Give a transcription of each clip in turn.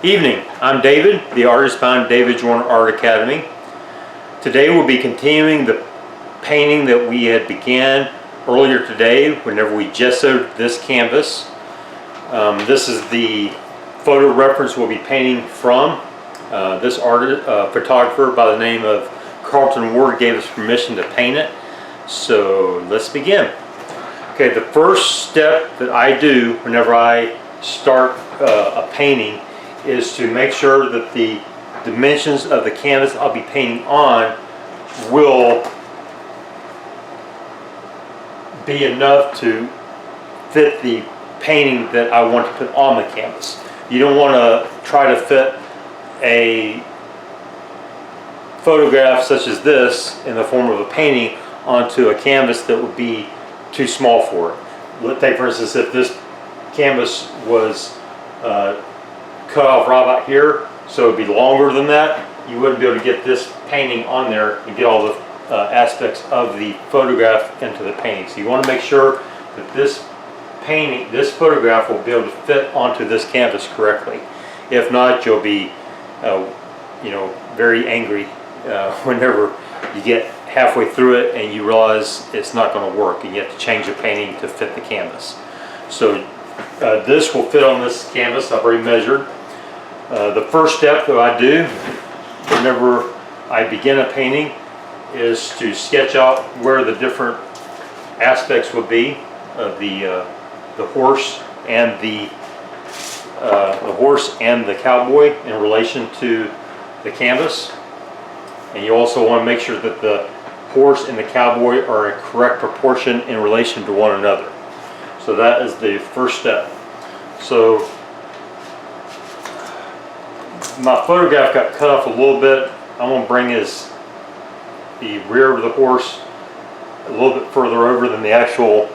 Evening, I'm David, the artist behind David Joyner Art Academy. Today we'll be continuing the painting that we had began earlier today whenever we gessoed this canvas. This is the photo reference we'll be painting from. This photographer by the name of Carlton Ward gave us permission to paint it. So let's begin. Okay, the first step that I do whenever I start a painting is to make sure that the dimensions of the canvas I'll be painting on will be enough to fit the painting that I want to put on the canvas. You don't want to try to fit a photograph such as this in the form of a painting onto a canvas that would be too small for it. Let's take for instance if this canvas was cut off right about here, so it would be longer than that, you wouldn't be able to get this painting on there and get all the aspects of the photograph into the painting. So you want to make sure that this painting, this photograph will be able to fit onto this canvas correctly. If not, you'll be very angry whenever you get halfway through it and you realize it's not going to work and you have to change the painting to fit the canvas. So this will fit on this canvas. I've already measured. The first step that I do whenever I begin a painting is to sketch out where the different aspects would be of the horse and the cowboy in relation to the canvas. And you also want to make sure that the horse and the cowboy are in correct proportion in relation to one another. So that is the first step. So my photograph got cut off a little bit. I'm going to bring the rear of the horse a little bit further over than the actual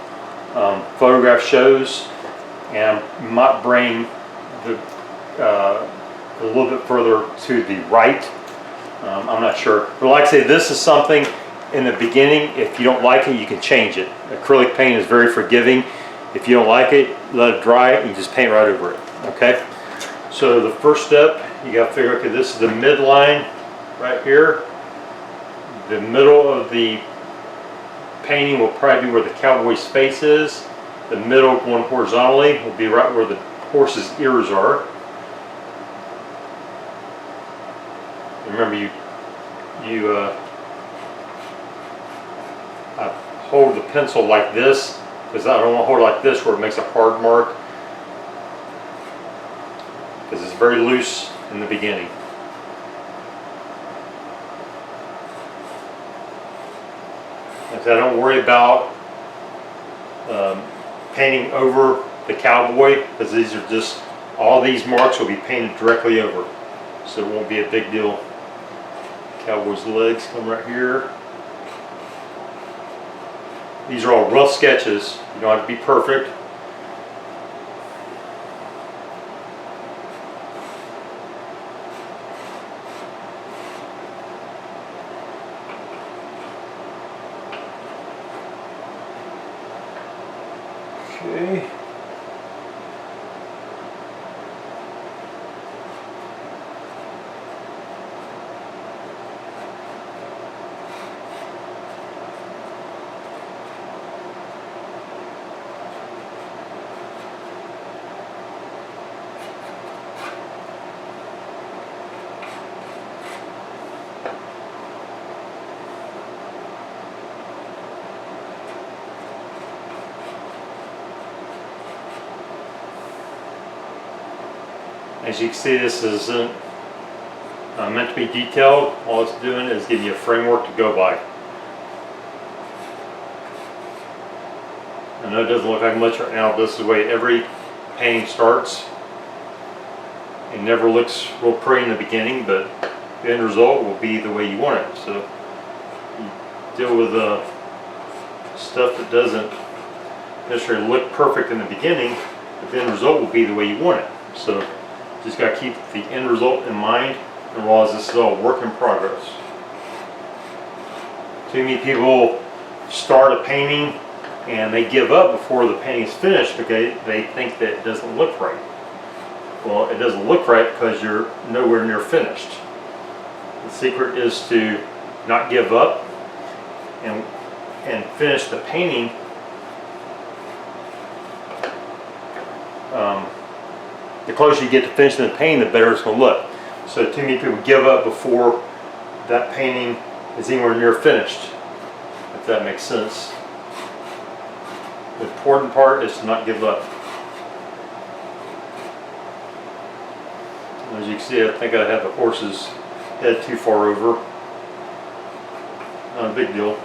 photograph shows, and might bring a little bit further to the right. I'm not sure, but like I say, this is something in the beginning. If you don't like it, you can change it. Acrylic paint is very forgiving. If you don't like it, let it dry and you just paint right over it. Okay, so the first step, you got to figure, okay, this is the midline right here. The middle of the painting will probably be where the cowboy's face is. The middle going horizontally will be right where the horse's ears are. Remember, I hold the pencil like this because I don't want to hold it like this where it makes a hard mark, because it's very loose in the beginning. And so I don't worry about painting over the cowboy, because these are just, all these marks will be painted directly over, so it won't be a big deal. Cowboy's legs come right here. These are all rough sketches. You don't have to be perfect. Okay. As you can see, this isn't meant to be detailed. All it's doing is give you a framework to go by. I know it doesn't look like much right now. This is the way every painting starts. It never looks real pretty in the beginning, but the end result will be the way you want it. So you deal with stuff that doesn't necessarily look perfect in the beginning, but the end result will be the way you want it. So just got to keep the end result in mind and realize this is all work in progress. Too many people start a painting and they give up before the painting is finished because they think that it doesn't look right. Well, it doesn't look right because you're nowhere near finished. The secret is to not give up and finish the painting. The closer you get to finishing the painting, the better it's going to look. So too many people give up before that painting is anywhere near finished, if that makes sense. The important part is to not give up. As you can see, I think I have the horse's head too far over. Not a big deal.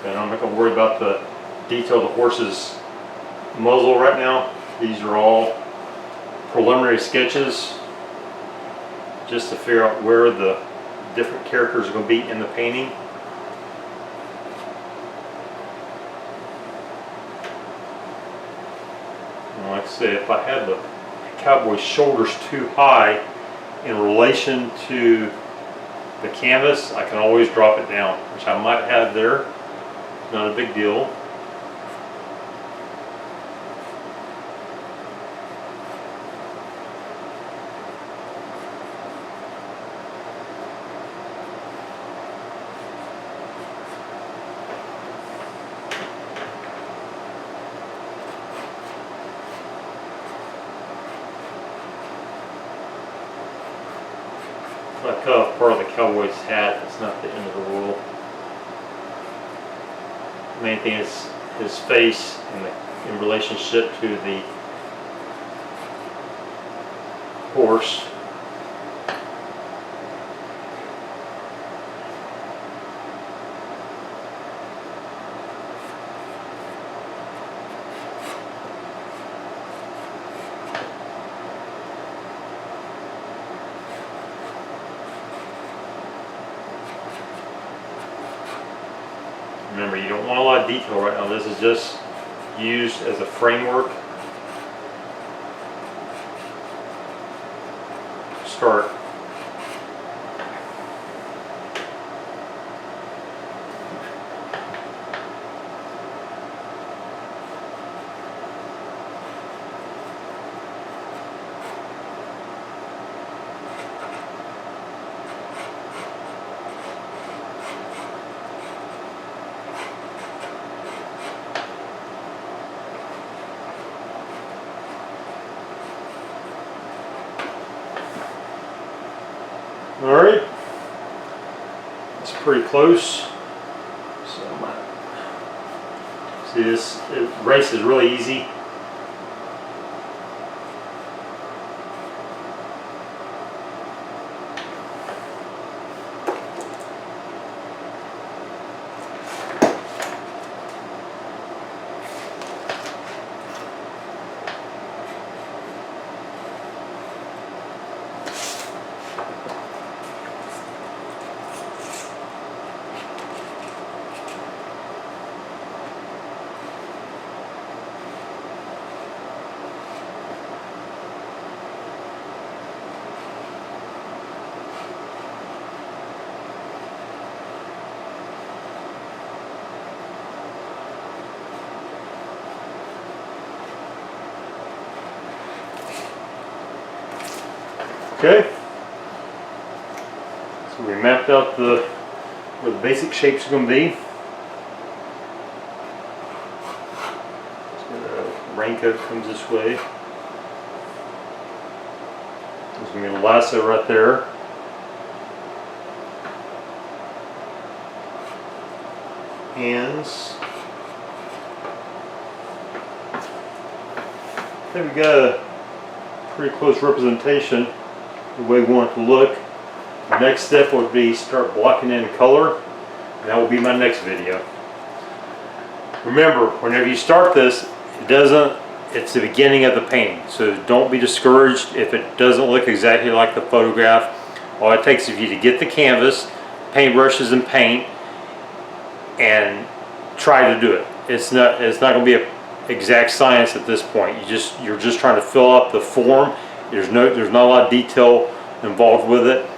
And I'm not going to worry about the detail of the horse's muzzle right now. These are all preliminary sketches just to figure out where the different characters are going to be in the painting. And like I say, if I had the cowboy's shoulders too high in relation to the canvas, I can always drop it down, which I might have there. Not a big deal. If I cut off part of the cowboy's hat, it's not the end of the world. The main thing is his face in relationship to the horse. Remember, you don't want a lot of detail right now. This is just used as a framework to start. Alright, it's pretty close. So see, this race is really easy. Okay, so we mapped out where the basic shapes are going to be. So the raincoat comes this way. There's going to be a lasso right there. Hands. I think we got a pretty close representation the way we want it to look. The next step would be start blocking in color, and that will be my next video. Remember, whenever you start this, it's the beginning of the painting, so don't be discouraged if it doesn't look exactly like the photograph. All it takes is you to get the canvas, paintbrushes and paint, and try to do it. It's not going to be a exact science at this point. You're just trying to fill out the form. There's not a lot of detail involved with it.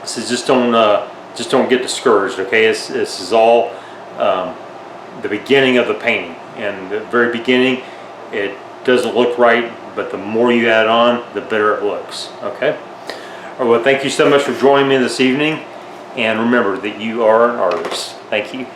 So just don't get discouraged. Okay, this is all the beginning of the painting, and the very beginning it doesn't look right, but the more you add on, the better it looks. Okay. All right, well, thank you so much for joining me this evening, and remember that you are an artist. Thank you.